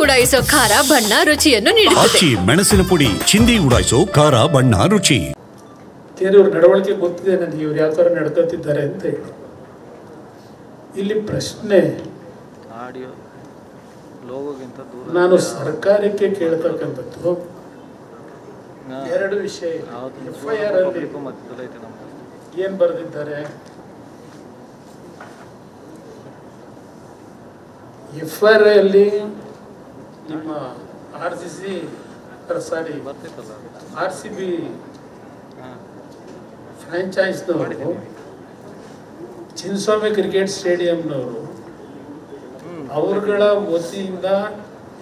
ಉಡಾಯಿಸೋ ಖಾರ ಬಣ್ಣ ರುಚಿಯನ್ನು ನೀಡುತ್ತದೆ. ಮೆಣಸಿನ ಪುಡಿ ಚಿಂದಿ ಉಡಾಯಿಸೋ ಖಾರ ಬಣ್ಣ ರುಚಿ. ಇವ್ರ ನಡವಳಿಕೆ ಗೊತ್ತಿದೆ ನನಗೆ, ಇವ್ರು ಯಾವ ಥರ ನಡ್ಕೊತಿದ್ದಾರೆ ಅಂತ ಹೇಳಿ. ಇಲ್ಲಿ ಪ್ರಶ್ನೆ ನಾನು ಸರ್ಕಾರಕ್ಕೆ ಕೇಳ್ತಕ್ಕಂಥದ್ದು ಎರಡು ವಿಷಯ. FIR ಅಲ್ಲಿ ಏನು ಬರೆದಿದ್ದಾರೆ? FIR ಅಲ್ಲಿ ನಿಮ್ಮ RCB ಫ್ರಾಂಚೈಸ್ನವರು ಚಿನ್ನಸ್ವಾಮಿ ಕ್ರಿಕೆಟ್ ಸ್ಟೇಡಿಯಂನವರು ಅವರುಗಳ ವತಿಯಿಂದ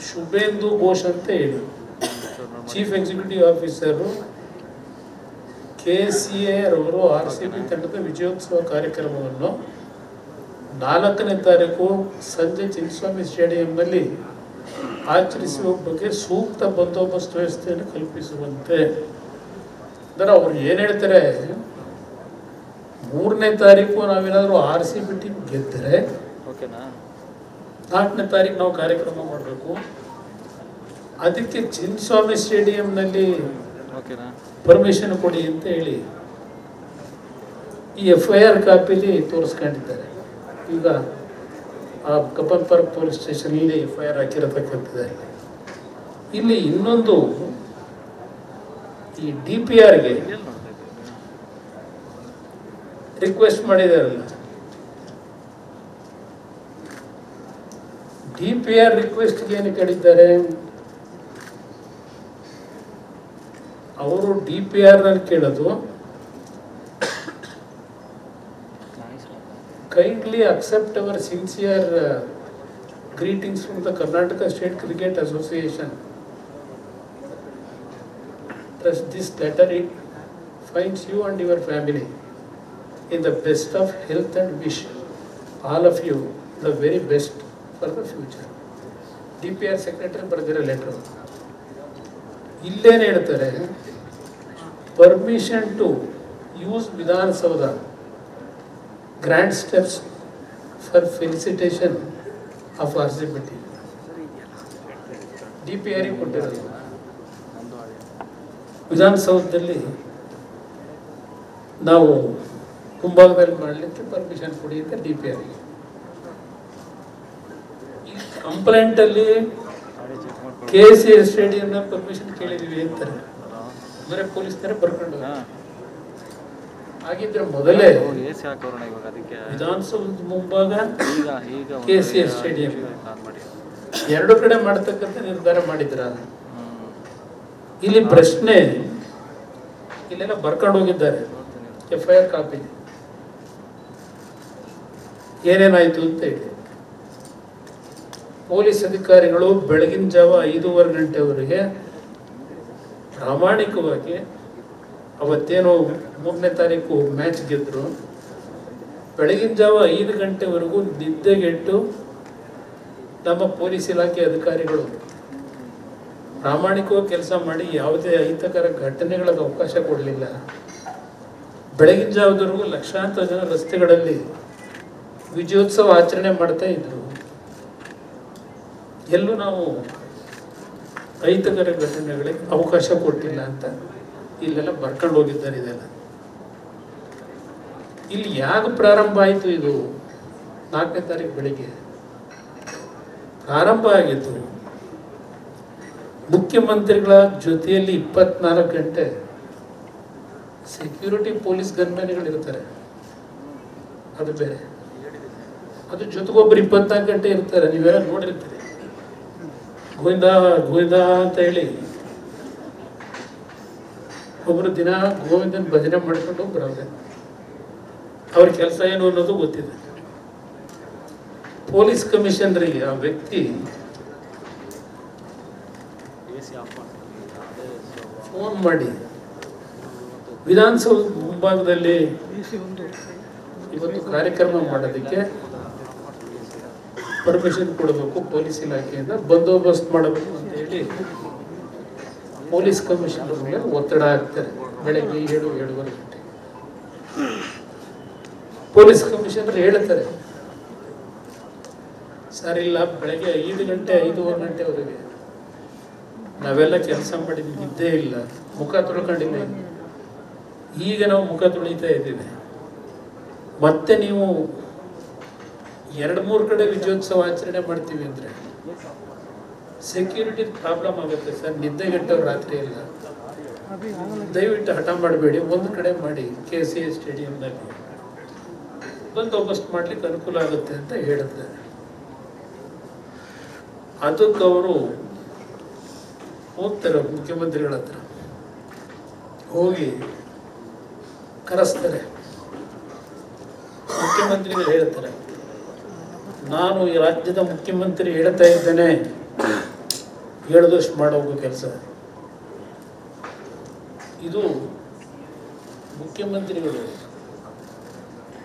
ಶುಭೇಂದು ಘೋಷ್ ಅಂತ ಹೇಳಿ ಚೀಫ್ ಎಕ್ಸಿಕ್ಯೂಟಿವ್ ಆಫೀಸರು KCAR ಅವರು RCB ತಂಡದ ವಿಜಯೋತ್ಸವ ಕಾರ್ಯಕ್ರಮವನ್ನು 4ನೇ ತಾರೀಕು ಸಂಜೆ ಚಿನ್ನಸ್ವಾಮಿ ಸ್ಟೇಡಿಯಂನಲ್ಲಿ ಆಚರಿಸುವ ಬಗ್ಗೆ ಸೂಕ್ತ ಬಂದೋಬಸ್ತ್ ವ್ಯವಸ್ಥೆಯನ್ನು ಕಲ್ಪಿಸುವಂತೆ. ಅಂದರೆ ಅವ್ರು ಏನು ಹೇಳ್ತಾರೆ, 3ನೇ ತಾರೀಕು ನಾವೇನಾದರೂ RCB ಟೀಮ್ ಗೆದ್ದರೆ 4ನೇ ತಾರೀಕು ನಾವು ಕಾರ್ಯಕ್ರಮ ಮಾಡಬೇಕು. ಅದಕ್ಕೆ ಚಿನ್ನಸ್ವಾಮಿ ಸ್ಟೇಡಿಯಂನಲ್ಲಿ ಪರ್ಮಿಷನ್ ಕೊಡಿ ಅಂತ ಹೇಳಿ ಈ FIR ಕಾಪಿಲಿ ತೋರಿಸ್ಕೊಂಡಿದ್ದಾರೆ. ಈಗ ಆ ಕಬ್ಬನ್ ಪಾರ್ಕ್ ಪೊಲೀಸ್ ಸ್ಟೇಷನಲ್ಲಿ FIR ಹಾಕಿರತಕ್ಕಂಥದ್ದು. ಇಲ್ಲಿ ಇನ್ನೊಂದು, ಈ DPRಗೆ ರಿಕ್ವೆಸ್ಟ್ ಮಾಡಿದಾರಲ್ಲ, DPR ರಿಕ್ವೆಸ್ಟ್ಗೆ ಏನು ಕೇಳಿದ್ದಾರೆ ಅವರು? DPRನಲ್ಲಿ ಕೇಳೋದು, kindly accept our sincere greetings from the Karnataka State Cricket Association. Thus this letter it finds you and your family in the best of health and wish all of you the very best for the future. DPR secretary ಬರೆದಿರೋ letter. ಇಲ್ಲೇನು ಹೇಳ್ತಾರೆ, permission to use Vidhana Soudha grand steps for felicitation of RCB team. DPR ಕೊಟ್ಟಿರೋದು ವಿಧಾನಸೌಧದಲ್ಲಿ ನಾವು ಮುಂಭಾಗದಲ್ಲಿ ಮಾಡಲಿಕ್ಕೆ permission ಕೊಡಿ ಅಂತ DPRಗೆ. ಈ ಕಂಪ್ಲೇಂಟಲ್ಲಿ KCAR ಸ್ಟೇಡಿಯಂನ ಪರ್ಮಿಷನ್ ಕೇಳಿದೀವಿ ಅಂತಾರೆ. ಅಂದರೆ ಪೊಲೀಸ್ನವರೇ ಬರ್ಕೊಂಡು ಆಗಿದ್ರೆ ಮೊದಲೇ ವಿಧಾನಸೌಧದ ಮುಂಭಾಗ KCAR ಸ್ಟೇಡಿಯಂ ಎರಡು ಕಡೆ ಮಾಡತಕ್ಕಂಥ ನಿರ್ಧಾರ ಮಾಡಿದ್ರ? ಇಲ್ಲಿ ಪ್ರಶ್ನೆ, ಇಲ್ಲೆಲ್ಲ ಬರ್ಕೊಂಡು ಹೋಗಿದ್ದಾರೆ FIR ಕಾಪಿ, ಏನೇನಾಯ್ತು ಅಂತ ಹೇಳಿ. ಪೊಲೀಸ್ ಅಧಿಕಾರಿಗಳು ಬೆಳಗಿನ ಜಾವ 5:15 ಗಂಟೆವರೆಗೆ ಪ್ರಾಮಾಣಿಕವಾಗಿ ಅವತ್ತೇನೋ 3ನೇ ತಾರೀಕು ಮ್ಯಾಚ್ ಗೆದ್ದರು, ಬೆಳಗಿನ ಜಾವ 5 ಗಂಟೆವರೆಗೂ ನಿದ್ದೆಗೆಟ್ಟು ನಮ್ಮ ಪೊಲೀಸ್ ಇಲಾಖೆ ಅಧಿಕಾರಿಗಳು ಪ್ರಾಮಾಣಿಕವಾಗಿ ಕೆಲಸ ಮಾಡಿ ಯಾವುದೇ ಅಹಿತಕರ ಘಟನೆಗಳಿಗೆ ಅವಕಾಶ ಕೊಡಲಿಲ್ಲ. ಬೆಳಗಿನ ಜಾವದವರೆಗೂ ಲಕ್ಷಾಂತರ ಜನ ರಸ್ತೆಗಳಲ್ಲಿ ವಿಜಯೋತ್ಸವ ಆಚರಣೆ ಮಾಡ್ತಾ ಇದ್ರು. ಎಲ್ಲೂ ನಾವು ಅಹಿತಕರ ಘಟನೆಗಳಿಗೆ ಅವಕಾಶ ಕೊಟ್ಟಿಲ್ಲ ಅಂತ ಇಲ್ಲೆಲ್ಲ ಬರ್ಕೊಂಡು ಹೋಗಿದ್ದಾರೆ. ಇದೆಲ್ಲ ಇಲ್ಲಿ ಯಾಕೆ ಪ್ರಾರಂಭ ಆಯಿತು? ಇದು 4ನೇ ತಾರೀಕು ಬೆಳಿಗ್ಗೆ ಪ್ರಾರಂಭ ಆಗಿತ್ತು. ಮುಖ್ಯಮಂತ್ರಿಗಳ ಜೊತೆಯಲ್ಲಿ 24 ಗಂಟೆ ಸೆಕ್ಯೂರಿಟಿ ಪೊಲೀಸ್ ಗನ್ಮ್ಯಾನ್ಗಳಿರ್ತಾರೆ, ಅದು ಬೇರೆ. ಅದು ಜೊತೆಗೊಬ್ಬರು 24 ಗಂಟೆ ಇರ್ತಾರೆ. ನೀವೆಲ್ಲ ನೋಡಿರ್ತೀರಿ, ಗೋವಿಂದ ಗೋವಿಂದ ಅಂತ ಹೇಳಿ ಒಬ್ಬರು ದಿನ ಗೋವಿಂದನ ಭಜನೆ ಮಾಡ್ಕೊಂಡು ಬರೋದೆ. ಅವ್ರ ಕೆಲಸ ಏನು ಅನ್ನೋದು ಗೊತ್ತಿದೆ. ಪೊಲೀಸ್ ಕಮಿಷನರಿಗೆ ಆ ವ್ಯಕ್ತಿ ಫೋನ್ ಮಾಡಿ ವಿಧಾನಸೌಧ ಮುಂಭಾಗದಲ್ಲಿ ಇವತ್ತು ಕಾರ್ಯಕ್ರಮ ಮಾಡೋದಕ್ಕೆ ಪರ್ಮಿಷನ್ ಕೊಡಬೇಕು, ಪೊಲೀಸ್ ಇಲಾಖೆಯಿಂದ ಬಂದೋಬಸ್ತ್ ಮಾಡಬೇಕು ಅಂತ ಹೇಳಿ ಪೊಲೀಸ್ ಕಮಿಷನರ್ ಮೇಲೆ ಒತ್ತಡ ಹಾಕ್ತಾರೆ. ಬೆಳಗ್ಗೆ 7-7:30 ಗಂಟೆ ಪೊಲೀಸ್ ಕಮಿಷನರ್ ಹೇಳ್ತಾರೆ, ಸರ್ ಇಲ್ಲ, ಬೆಳಗ್ಗೆ 5 ಗಂಟೆ 5:15 ಗಂಟೆವರೆಗೆ ನಾವೆಲ್ಲ ಕೆಲಸ ಮಾಡಿದ್ವಿ, ನಿದ್ದೆ ಇಲ್ಲ, ಮುಖ ತೊಳ್ಕೊಂಡಿಲ್ಲ. ಈಗ ನಾವು ಮುಖ ತೊಳಿತಾ ಇದ್ದೀವಿ. ಮತ್ತೆ ನೀವು 2-3 ಕಡೆ ವಿಜಯೋತ್ಸವ ಆಚರಣೆ ಮಾಡ್ತೀವಿ ಅಂದರೆ ಸೆಕ್ಯೂರಿಟಿ ಪ್ರಾಬ್ಲಮ್ ಆಗುತ್ತೆ ಸರ್. ನಿದ್ದೆಗೆಟ್ಟವ್ರು ರಾತ್ರಿ ಇಲ್ಲ. ದಯವಿಟ್ಟು ಹಠ ಮಾಡಬೇಡಿ, ಒಂದು ಕಡೆ ಮಾಡಿ. KCA ಸ್ಟೇಡಿಯಂನಲ್ಲಿ ಬಂದೋಬಸ್ತ್ ಮಾಡ್ಲಿಕ್ಕೆ ಅನುಕೂಲ ಆಗುತ್ತೆ ಅಂತ ಹೇಳಿದ್ದಾರೆ. ಅದಕ್ಕೆ ಅವರು ಹೋಗ್ತಾರೆ ಮುಖ್ಯಮಂತ್ರಿಗಳ ಹತ್ರ, ಹೋಗಿ ಕರೆಸ್ತಾರೆ. ಮುಖ್ಯಮಂತ್ರಿಗಳು ಹೇಳ್ತಾರೆ, ನಾನು ಈ ರಾಜ್ಯದ ಮುಖ್ಯಮಂತ್ರಿ ಹೇಳ್ತಾ ಇದ್ದೇನೆ, ಹೇಳಿದಷ್ಟು ಮಾಡೋದು ಕೆಲಸ. ಇದು ಮುಖ್ಯಮಂತ್ರಿಗಳು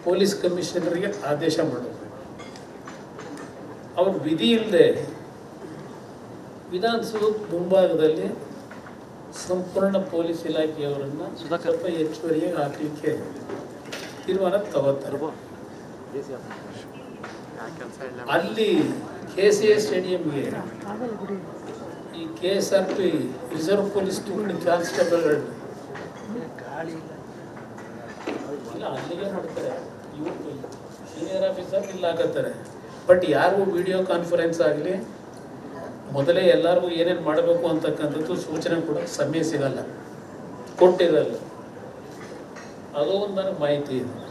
ಪೊಲೀಸ್ ಕಮಿಷನರ್ಗೆ ಆದೇಶ ಮಾಡೋದು. ಅವ್ರ ವಿಧಿ ಇಲ್ಲದೆ ವಿಧಾನಸೌಧ ಮುಂಭಾಗದಲ್ಲಿ ಸಂಪೂರ್ಣ ಪೊಲೀಸ್ ಇಲಾಖೆಯವರನ್ನು ಸ್ವಲ್ಪ ಹೆಚ್ಚುವರಿಯಾಗಿ ಹಾಕಲಿಕ್ಕೆ ತೀರ್ಮಾನ ತಗೋತಾರೆ. ಅಲ್ಲಿ KCA ಸ್ಟೇಡಿಯಂಗೆ ಈ KSRP ರಿಸರ್ವ್ ಪೊಲೀಸ್ ತುಕಡಿ ಕಾನ್ಸ್ಟೇಬಲ್ಗಳು ಇಲ್ಲ, ಅಲ್ಲಿಗೆ ಮಾಡ್ತಾರೆ. ಇವರು ಸೀನಿಯರ್ ಆಫೀಸರ್ ಇಲ್ಲ ಹಾಕತ್ತಾರೆ. ಬಟ್ ಯಾರಿಗೂ ವಿಡಿಯೋ ಕಾನ್ಫರೆನ್ಸ್ ಆಗಲಿ, ಮೊದಲೇ ಎಲ್ಲರಿಗೂ ಏನೇನು ಮಾಡಬೇಕು ಅಂತಕ್ಕಂಥದ್ದು ಸೂಚನೆ ಕೂಡ ಸಮಯ ಸಿಗಲ್ಲ, ಕೊಟ್ಟಿರಲ್ಲ. ಅದು ಒಂದು ನನಗೆ ಮಾಹಿತಿ ಇದೆ.